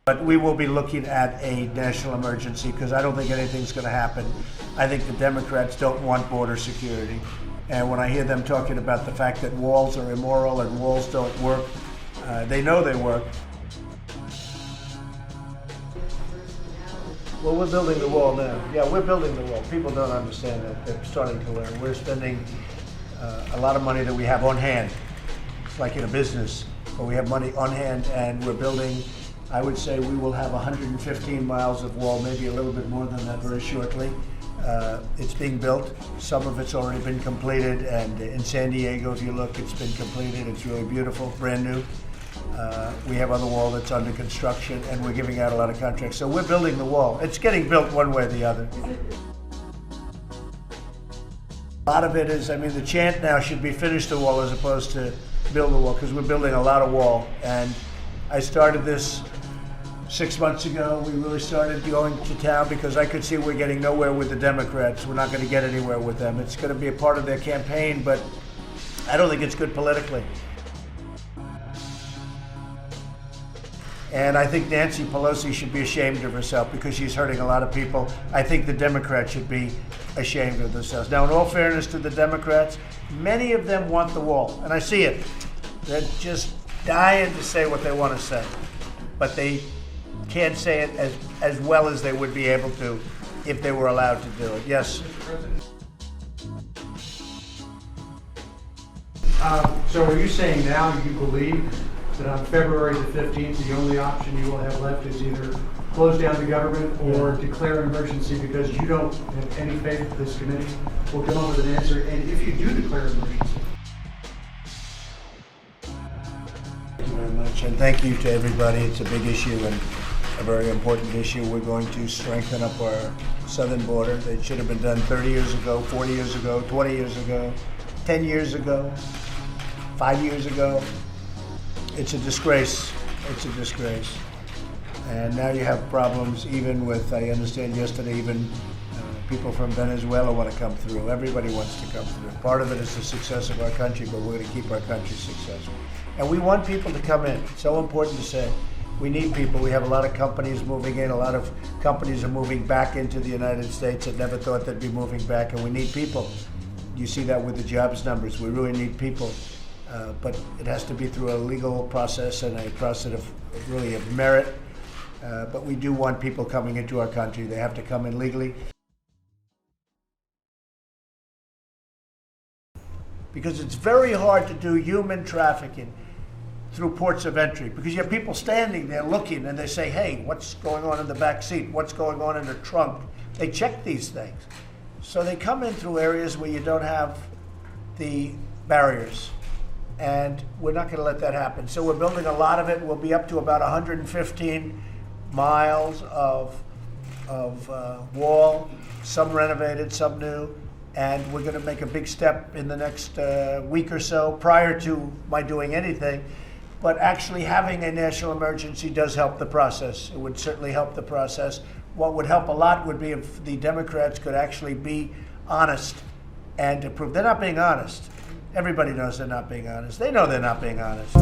But we will be looking at a national emergency because I don't think anything's going to happen. I think the Democrats don't want border security. And when I hear them talking about the fact that walls are immoral and walls don't work, they know they work. Well, we're building the wall now. Yeah, we're building the wall. People don't understand that. They're starting to learn. We're spending a lot of money that we have on hand. It's like in a business, but we have money on hand and we're building. I would say we will have 115 miles of wall, maybe a little bit more than that very shortly. It's being built. Some of it's already been completed, and in San Diego, if you look, it's been completed. It's really beautiful, brand new. We have other wall that's under construction, and we're giving out a lot of contracts. So we're building the wall. It's getting built one way or the other. A lot of it is, I mean, the chant now should be finish the wall as opposed to build the wall, because we're building a lot of wall. And I started this 6 months ago. We really started going to town because I could see we're getting nowhere with the Democrats. We're not going to get anywhere with them. It's going to be a part of their campaign, but I don't think it's good politically. And I think Nancy Pelosi should be ashamed of herself because she's hurting a lot of people. I think the Democrats should be ashamed of themselves. Now, in all fairness to the Democrats, many of them want the wall, and I see it. They're just dying to say what they want to say, but they can't say it as well as they would be able to if they were allowed to do it. Yes? So are you saying now you believe that on February the 15th, the only option you will have left is either close down the government or declare an emergency because you don't have any faith that this committee will come up with an answer? And if you do declare an emergency? Thank you very much, and thank you to everybody. It's a big issue and a very important issue. We're going to strengthen up our southern border. It should have been done 30 years ago, 40 years ago, 20 years ago, 10 years ago, 5 years ago. It's a disgrace. It's a disgrace. And now you have problems even with, I understand yesterday, even people from Venezuela want to come through. Everybody wants to come through. Part of it is the success of our country, but we're going to keep our country successful. And we want people to come in. It's so important to say. We need people. We have a lot of companies moving in. A lot of companies are moving back into the United States that never thought they'd be moving back, and we need people. You see that with the jobs numbers. We really need people. But it has to be through a legal process and a process of really of merit. But we do want people coming into our country. They have to come in legally. Because it's very hard to do human trafficking through ports of entry, because you have people standing there looking and they say, hey, what's going on in the back seat? What's going on in the trunk? They check these things. So they come in through areas where you don't have the barriers. And we're not going to let that happen. So we're building a lot of it. We'll be up to about 115 miles of wall, some renovated, some new. And we're going to make a big step in the next week or so prior to my doing anything. But actually having a national emergency does help the process. It would certainly help the process. What would help a lot would be if the Democrats could actually be honest and to prove they're not being honest. Everybody knows they're not being honest. They know they're not being honest.